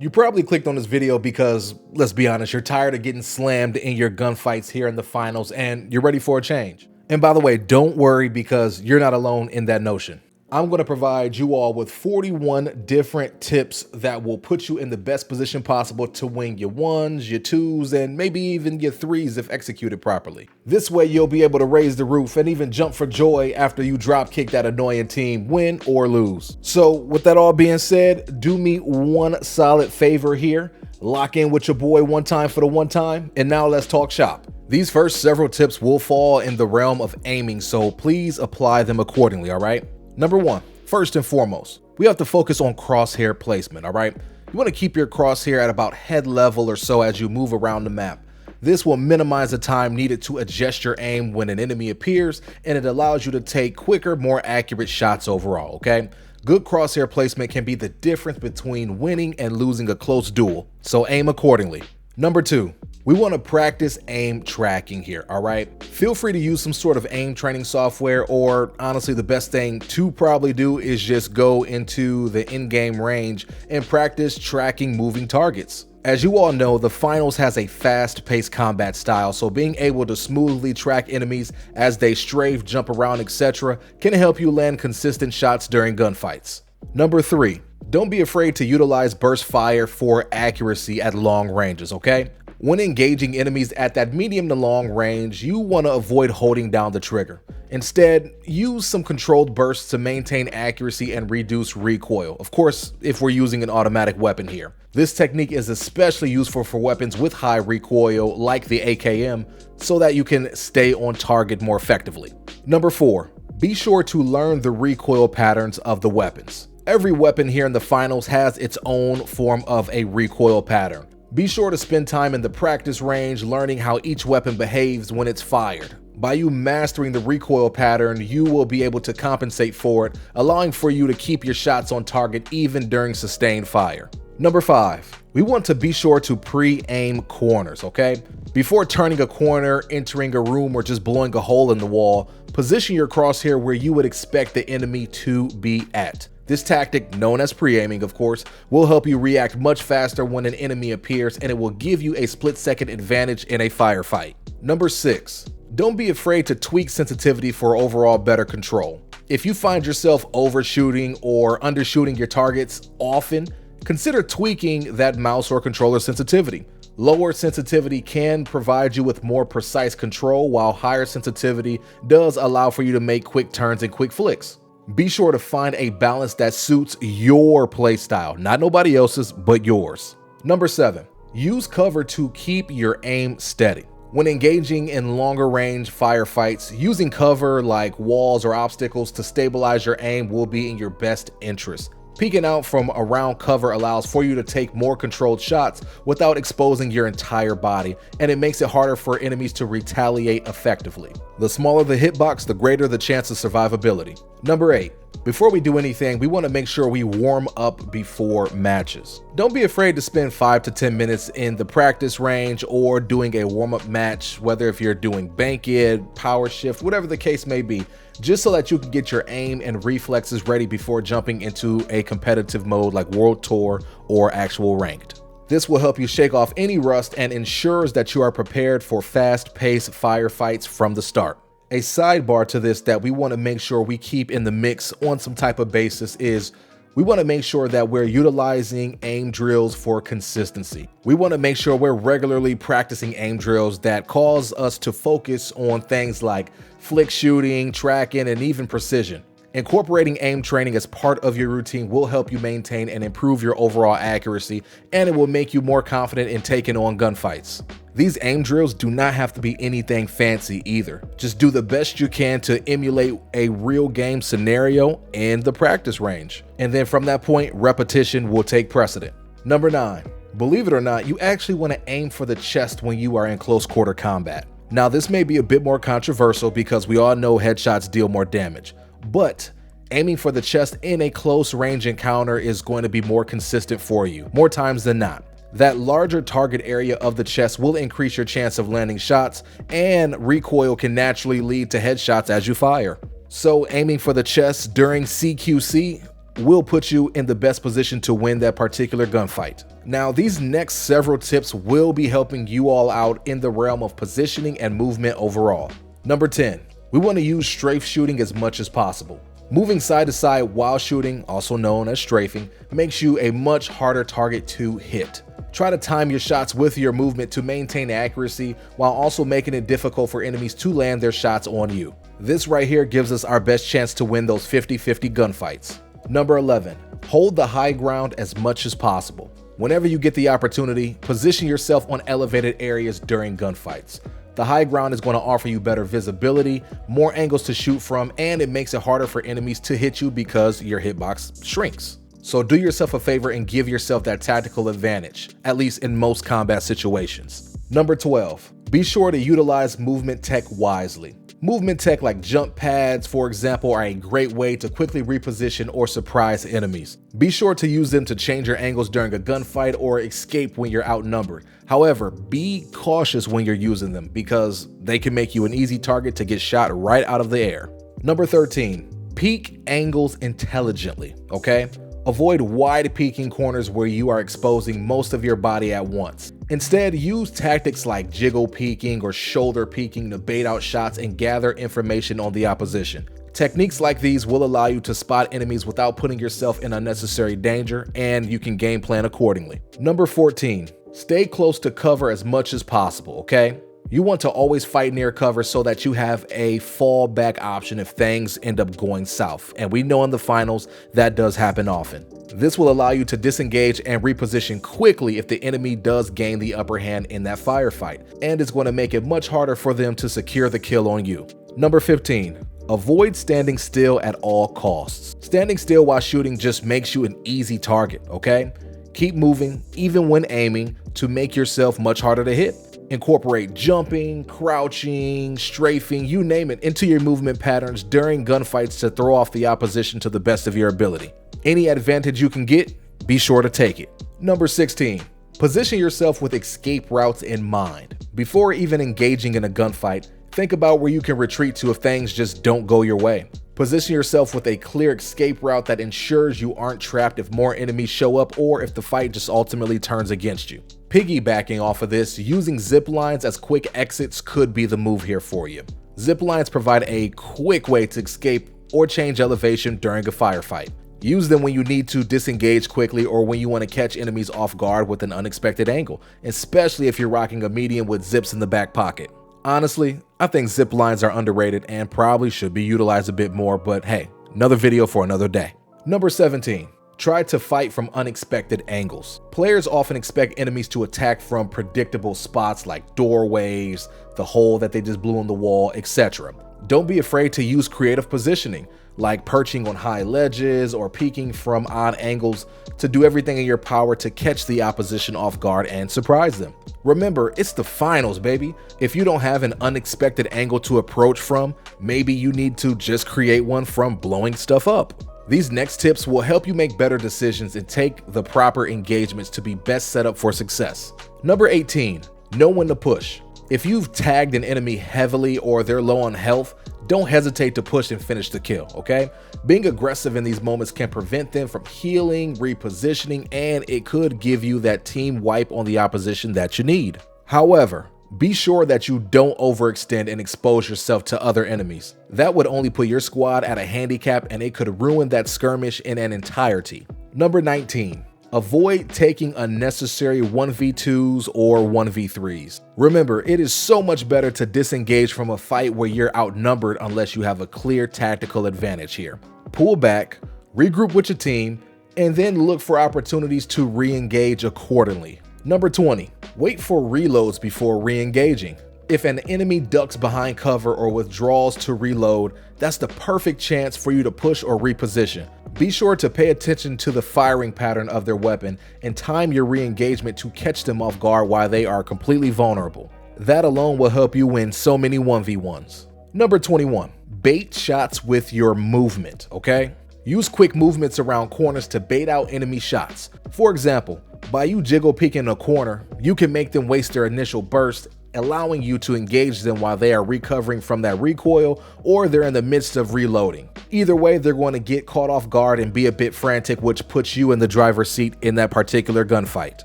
You probably clicked on this video because, let's be honest, you're tired of getting slammed in your gunfights here in the finals and you're ready for a change. And by the way, don't worry because you're not alone in that notion. I'm going to provide you all with 41 different tips that will put you in the best position possible to win your ones, your twos, and maybe even your threes if executed properly. This way you'll be able to raise the roof and even jump for joy after you drop kick that annoying team, win or lose. So with that all being said, do me one solid favor here. Lock in with your boy one time for the one time, and now let's talk shop. These first several tips will fall in the realm of aiming, so please apply them accordingly, all right? Number one, first and foremost, we have to focus on crosshair placement, all right? You want to keep your crosshair at about head level or so as you move around the map. This will minimize the time needed to adjust your aim when an enemy appears, and it allows you to take quicker, more accurate shots overall, okay? Good crosshair placement can be the difference between winning and losing a close duel, so aim accordingly. Number two, we want to practice aim tracking here, all right? Feel free to use some sort of aim training software, or honestly, the best thing to probably do is just go into the in-game range and practice tracking moving targets. As you all know, the finals has a fast-paced combat style, so being able to smoothly track enemies as they strafe, jump around, etc. can help you land consistent shots during gunfights. Number three, don't be afraid to utilize burst fire for accuracy at long ranges, okay? When engaging enemies at that medium to long range, you want to avoid holding down the trigger. Instead, use some controlled bursts to maintain accuracy and reduce recoil. Of course, if we're using an automatic weapon here. This technique is especially useful for weapons with high recoil like the AKM, so that you can stay on target more effectively. Number four, be sure to learn the recoil patterns of the weapons. Every weapon here in the finals has its own form of a recoil pattern. Be sure to spend time in the practice range learning how each weapon behaves when it's fired. By you mastering the recoil pattern, you will be able to compensate for it, allowing for you to keep your shots on target even during sustained fire. Number five, we want to be sure to pre-aim corners, okay? Before turning a corner, entering a room, or just blowing a hole in the wall, position your crosshair where you would expect the enemy to be at. This tactic, known as pre-aiming of course, will help you react much faster when an enemy appears, and it will give you a split-second advantage in a firefight. Number six, don't be afraid to tweak sensitivity for overall better control. If you find yourself overshooting or undershooting your targets often, consider tweaking that mouse or controller sensitivity. Lower sensitivity can provide you with more precise control, while higher sensitivity does allow for you to make quick turns and quick flicks. Be sure to find a balance that suits your playstyle, not nobody else's, but yours. Number seven, use cover to keep your aim steady. When engaging in longer range firefights, using cover like walls or obstacles to stabilize your aim will be in your best interest. Peeking out from around cover allows for you to take more controlled shots without exposing your entire body, and it makes it harder for enemies to retaliate effectively. The smaller the hitbox, the greater the chance of survivability. Number eight, before we do anything, we want to make sure we warm up before matches. Don't be afraid to spend 5 to 10 minutes in the practice range or doing a warm-up match, whether if you're doing bank it, power shift, whatever the case may be, just so that you can get your aim and reflexes ready before jumping into a competitive mode like World Tour or actual ranked. This will help you shake off any rust and ensures that you are prepared for fast-paced firefights from the start. A sidebar to this that we want to make sure we keep in the mix on some type of basis is we want to make sure that we're utilizing aim drills for consistency. We want to make sure we're regularly practicing aim drills that cause us to focus on things like flick shooting, tracking, and even precision. Incorporating aim training as part of your routine will help you maintain and improve your overall accuracy, and it will make you more confident in taking on gunfights. These aim drills do not have to be anything fancy either. Just do the best you can to emulate a real game scenario in the practice range. And then from that point, repetition will take precedent. Number nine, believe it or not, you actually want to aim for the chest when you are in close quarter combat. Now, this may be a bit more controversial because we all know headshots deal more damage, but aiming for the chest in a close range encounter is going to be more consistent for you, more times than not. That larger target area of the chest will increase your chance of landing shots, and recoil can naturally lead to headshots as you fire. So aiming for the chest during CQC will put you in the best position to win that particular gunfight. Now, these next several tips will be helping you all out in the realm of positioning and movement overall. Number 10, we want to use strafe shooting as much as possible. Moving side to side while shooting, also known as strafing, makes you a much harder target to hit. Try to time your shots with your movement to maintain accuracy while also making it difficult for enemies to land their shots on you. This right here gives us our best chance to win those 50-50 gunfights. Number 11, hold the high ground as much as possible. Whenever you get the opportunity, position yourself on elevated areas during gunfights. The high ground is going to offer you better visibility, more angles to shoot from, and it makes it harder for enemies to hit you because your hitbox shrinks. So do yourself a favor and give yourself that tactical advantage, at least in most combat situations. Number 12, be sure to utilize movement tech wisely. Movement tech like jump pads, for example, are a great way to quickly reposition or surprise enemies. Be sure to use them to change your angles during a gunfight or escape when you're outnumbered. However, be cautious when you're using them because they can make you an easy target to get shot right out of the air. Number 13, peek angles intelligently, okay? Avoid wide peeking corners where you are exposing most of your body at once. Instead, use tactics like jiggle peeking or shoulder peeking to bait out shots and gather information on the opposition. Techniques like these will allow you to spot enemies without putting yourself in unnecessary danger, and you can game plan accordingly. Number 14, stay close to cover as much as possible, okay? You want to always fight near cover so that you have a fallback option if things end up going south. And we know in the finals that does happen often. This will allow you to disengage and reposition quickly if the enemy does gain the upper hand in that firefight. And it's going to make it much harder for them to secure the kill on you. Number 15, avoid standing still at all costs. Standing still while shooting just makes you an easy target, okay? Keep moving, even when aiming, to make yourself much harder to hit. Incorporate jumping, crouching, strafing, you name it, into your movement patterns during gunfights to throw off the opposition to the best of your ability. Any advantage you can get, be sure to take it. Number 16, position yourself with escape routes in mind. Before even engaging in a gunfight, think about where you can retreat to if things just don't go your way. Position yourself with a clear escape route that ensures you aren't trapped if more enemies show up or if the fight just ultimately turns against you. Piggybacking off of this, using zip lines as quick exits could be the move here for you. Zip lines provide a quick way to escape or change elevation during a firefight. Use them when you need to disengage quickly or when you want to catch enemies off guard with an unexpected angle, especially if you're rocking a medium with zips in the back pocket. Honestly, I think zip lines are underrated and probably should be utilized a bit more, but hey, another video for another day. Number 17, try to fight from unexpected angles. Players often expect enemies to attack from predictable spots like doorways, the hole that they just blew in the wall, etc. Don't be afraid to use creative positioning, like perching on high ledges or peeking from odd angles to do everything in your power to catch the opposition off guard and surprise them. Remember, it's the finals, baby. If you don't have an unexpected angle to approach from, maybe you need to just create one from blowing stuff up. These next tips will help you make better decisions and take the proper engagements to be best set up for success. Number 18, know when to push. If you've tagged an enemy heavily or they're low on health, don't hesitate to push and finish the kill, okay? Being aggressive in these moments can prevent them from healing, repositioning, and it could give you that team wipe on the opposition that you need. However, be sure that you don't overextend and expose yourself to other enemies. That would only put your squad at a handicap and it could ruin that skirmish in an entirety. Number 19, avoid taking unnecessary 1v2s or 1v3s. Remember, it is so much better to disengage from a fight where you're outnumbered unless you have a clear tactical advantage here. Pull back, regroup with your team, and then look for opportunities to re-engage accordingly. Number 20, wait for reloads before re-engaging. If an enemy ducks behind cover or withdraws to reload, that's the perfect chance for you to push or reposition. Be sure to pay attention to the firing pattern of their weapon and time your re-engagement to catch them off guard while they are completely vulnerable. That alone will help you win so many 1v1s. Number 21, bait shots with your movement, okay? Use quick movements around corners to bait out enemy shots. For example, by you jiggle peeking a corner, you can make them waste their initial burst allowing you to engage them while they are recovering from that recoil or they're in the midst of reloading. Either way, they're going to get caught off guard and be a bit frantic, which puts you in the driver's seat in that particular gunfight.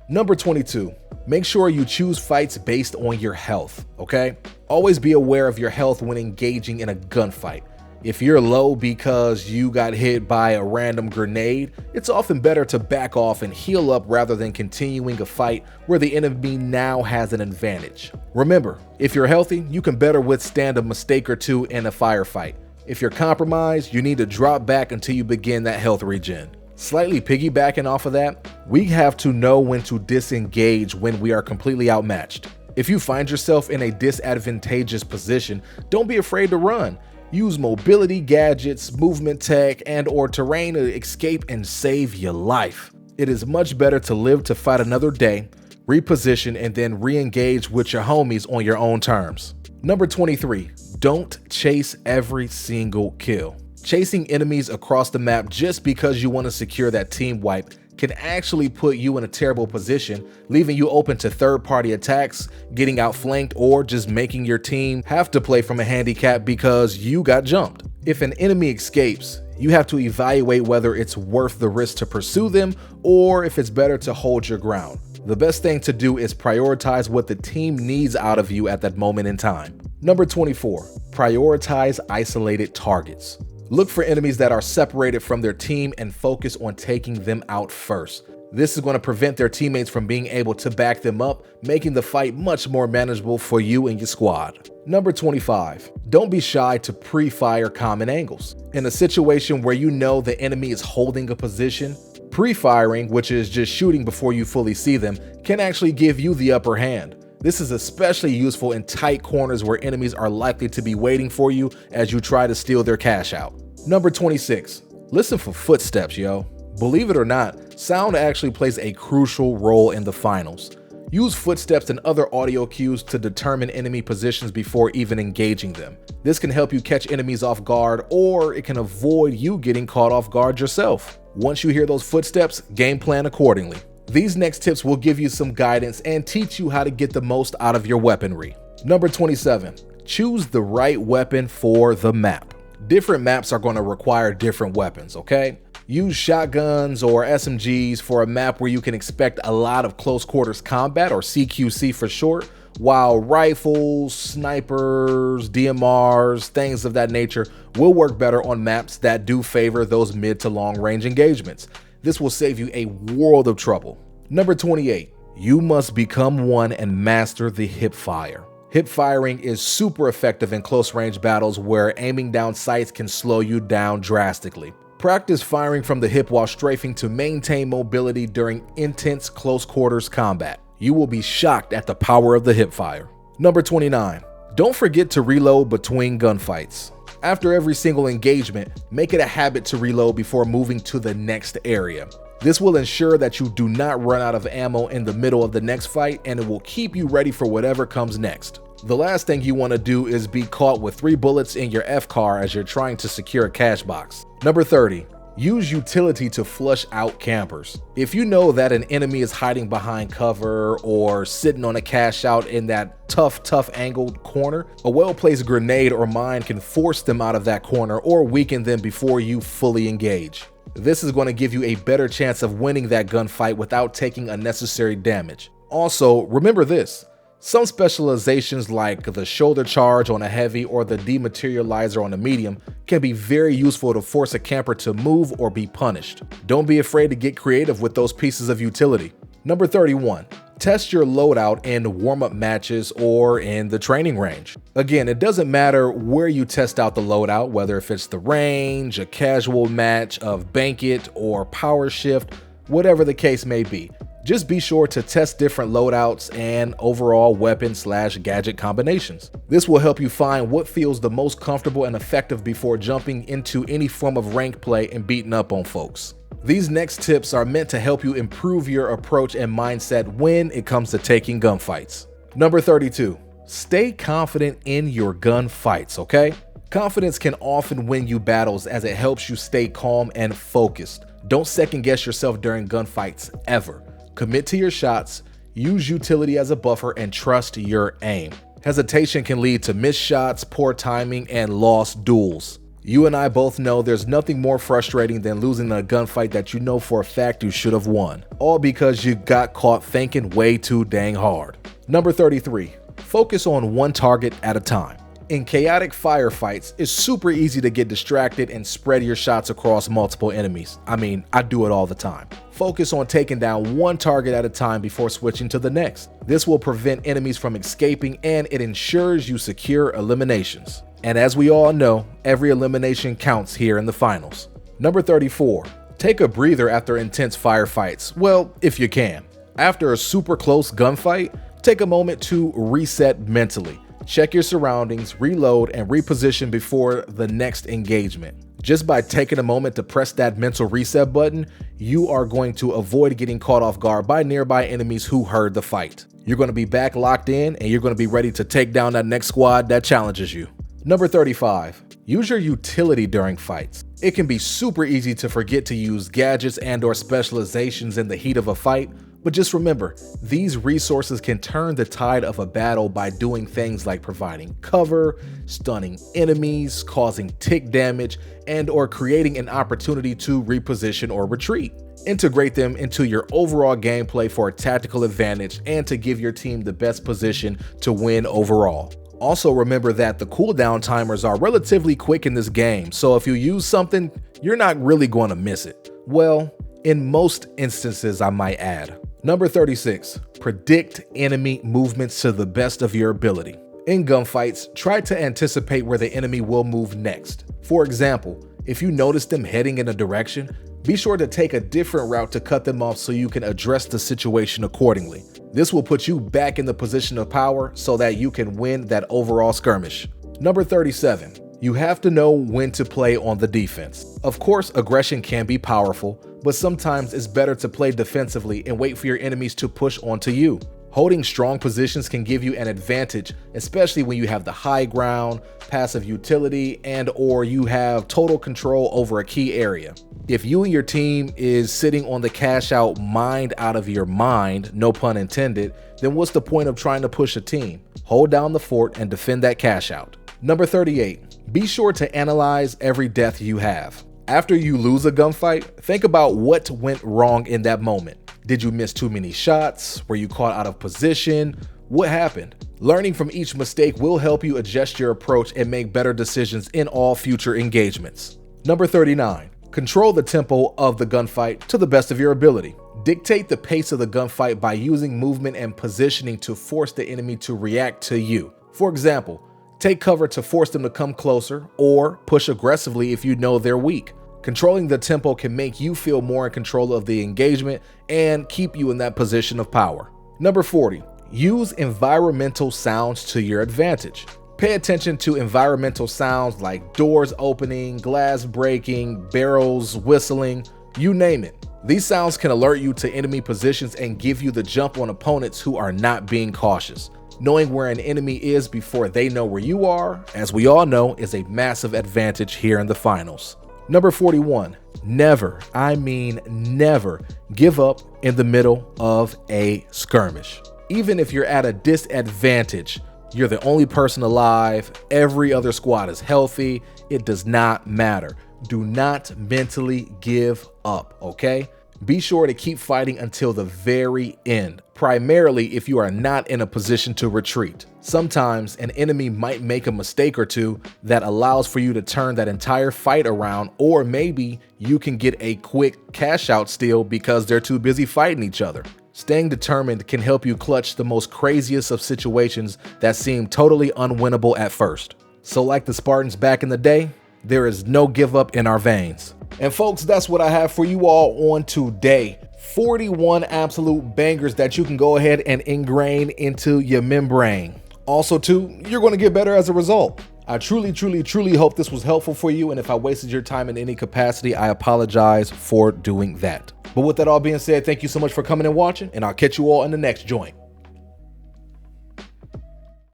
Number 22, make sure you choose fights based on your health, okay? Always be aware of your health when engaging in a gunfight. If you're low because you got hit by a random grenade, it's often better to back off and heal up rather than continuing a fight where the enemy now has an advantage. Remember, if you're healthy, you can better withstand a mistake or two in a firefight. If you're compromised, you need to drop back until you begin that health regen. Slightly piggybacking off of that, we have to know when to disengage when we are completely outmatched. If you find yourself in a disadvantageous position, don't be afraid to run. Use mobility gadgets, movement tech, and/or terrain to escape and save your life. It is much better to live to fight another day, reposition, and then re-engage with your homies on your own terms. Number 23, don't chase every single kill. Chasing enemies across the map just because you want to secure that team wipe can actually put you in a terrible position, leaving you open to third-party attacks, getting outflanked, or just making your team have to play from a handicap because you got jumped. If an enemy escapes, you have to evaluate whether it's worth the risk to pursue them or if it's better to hold your ground. The best thing to do is prioritize what the team needs out of you at that moment in time. Number 24, prioritize isolated targets. Look for enemies that are separated from their team and focus on taking them out first. This is going to prevent their teammates from being able to back them up, making the fight much more manageable for you and your squad. Number 25, don't be shy to pre-fire common angles. In a situation where you know the enemy is holding a position, pre-firing, which is just shooting before you fully see them, can actually give you the upper hand. This is especially useful in tight corners where enemies are likely to be waiting for you as you try to steal their cash out. Number 26, listen for footsteps, yo. Believe it or not, sound actually plays a crucial role in the finals. Use footsteps and other audio cues to determine enemy positions before even engaging them. This can help you catch enemies off guard, or it can avoid you getting caught off guard yourself. Once you hear those footsteps, game plan accordingly. These next tips will give you some guidance and teach you how to get the most out of your weaponry. Number 27, choose the right weapon for the map. Different maps are going to require different weapons, okay? Use shotguns or SMGs for a map where you can expect a lot of close quarters combat, or CQC for short, while rifles, snipers, DMRs, things of that nature will work better on maps that do favor those mid to long range engagements. This will save you a world of trouble. Number 28, you must become one and master the hip fire. Hip firing is super effective in close range battles where aiming down sights can slow you down drastically. Practice firing from the hip while strafing to maintain mobility during intense close quarters combat. You will be shocked at the power of the hip fire. Number 29, don't forget to reload between gunfights. After every single engagement, make it a habit to reload before moving to the next area. This will ensure that you do not run out of ammo in the middle of the next fight, and it will keep you ready for whatever comes next. The last thing you want to do is be caught with 3 bullets in your F-car as you're trying to secure a cash box. Number 30, use utility to flush out campers. If you know that an enemy is hiding behind cover or sitting on a cash out in that tough angled corner, a well-placed grenade or mine can force them out of that corner or weaken them before you fully engage. This is going to give you a better chance of winning that gunfight without taking unnecessary damage. Also, remember this. Some specializations like the shoulder charge on a heavy or the dematerializer on a medium can be very useful to force a camper to move or be punished. Don't be afraid to get creative with those pieces of utility. Number 31, test your loadout in warm-up matches or in the training range. Again, it doesn't matter where you test out the loadout, whether if it's the range, a casual match of bank it or power shift, whatever the case may be. Just be sure to test different loadouts and overall weapon/gadget combinations. This will help you find what feels the most comfortable and effective before jumping into any form of rank play and beating up on folks. These next tips are meant to help you improve your approach and mindset when it comes to taking gunfights. Number 32, stay confident in your gunfights, okay? Confidence can often win you battles as it helps you stay calm and focused. Don't second guess yourself during gunfights ever. Commit to your shots, Use utility as a buffer and trust your aim. Hesitation can lead to missed shots, poor timing, and lost duels. You and I both know there's nothing more frustrating than losing a gunfight that you know for a fact you should have won, all because you got caught thinking way too dang hard. Number 33, focus on one target at a time. In chaotic firefights, it's super easy to get distracted and spread your shots across multiple enemies. I mean, I do it all the time. Focus on taking down one target at a time before switching to the next. This will prevent enemies from escaping and it ensures you secure eliminations. And as we all know, every elimination counts here in the finals. Number 34, take a breather after intense firefights. Well, if you can. After a super close gunfight, take a moment to reset mentally. Check your surroundings, reload, and reposition before the next engagement. Just by taking a moment to press that mental reset button, you are going to avoid getting caught off guard by nearby enemies who heard the fight. You're going to be back locked in and you're going to be ready to take down that next squad that challenges you. Number 35, use your utility during fights. It can be super easy to forget to use gadgets and/or specializations in the heat of a fight, but just remember, these resources can turn the tide of a battle by doing things like providing cover, stunning enemies, causing tick damage, and/or creating an opportunity to reposition or retreat. Integrate them into your overall gameplay for a tactical advantage and to give your team the best position to win overall. Also remember that the cooldown timers are relatively quick in this game, so if you use something, you're not really going to miss it. Well, in most instances, I might add. Number 36, predict enemy movements to the best of your ability. In gunfights, try to anticipate where the enemy will move next. For example, if you notice them heading in a direction, be sure to take a different route to cut them off so you can address the situation accordingly. This will put you back in the position of power so that you can win that overall skirmish. Number 37, you have to know when to play on the defense. Of course, aggression can be powerful, but sometimes it's better to play defensively and wait for your enemies to push onto you. Holding strong positions can give you an advantage, especially when you have the high ground, passive utility, and/or you have total control over a key area. If you and your team is sitting on the cash out mind out of your mind, no pun intended, then what's the point of trying to push a team? Hold down the fort and defend that cash out. Number 38, be sure to analyze every death you have. After you lose a gunfight, think about what went wrong in that moment. Did you miss too many shots? Were you caught out of position? What happened? Learning from each mistake will help you adjust your approach and make better decisions in all future engagements. Number 39, control the tempo of the gunfight to the best of your ability. Dictate the pace of the gunfight by using movement and positioning to force the enemy to react to you. For example, take cover to force them to come closer, or push aggressively if you know they're weak. Controlling the tempo can make you feel more in control of the engagement and keep you in that position of power. Number 40, use environmental sounds to your advantage. Pay attention to environmental sounds like doors opening, glass breaking, barrels whistling, you name it. These sounds can alert you to enemy positions and give you the jump on opponents who are not being cautious. Knowing where an enemy is before they know where you are, as we all know, is a massive advantage here in the finals. Number 41, never, I mean never, give up in the middle of a skirmish. Even if you're at a disadvantage, you're the only person alive, every other squad is healthy, it does not matter. Do not mentally give up, okay? Be sure to keep fighting until the very end, primarily if you are not in a position to retreat. Sometimes an enemy might make a mistake or two that allows for you to turn that entire fight around, or maybe you can get a quick cash out steal because they're too busy fighting each other. Staying determined can help you clutch the most craziest of situations that seem totally unwinnable at first. So like the Spartans back in the day, there is no give up in our veins. And folks, that's what I have for you all on today. 41 absolute bangers that you can go ahead and ingrain into your membrane. Also too, you're going to get better as a result. I truly hope this was helpful for you, and if I wasted your time in any capacity, I apologize for doing that. But with that all being said, thank you so much for coming and watching, and I'll catch you all in the next joint.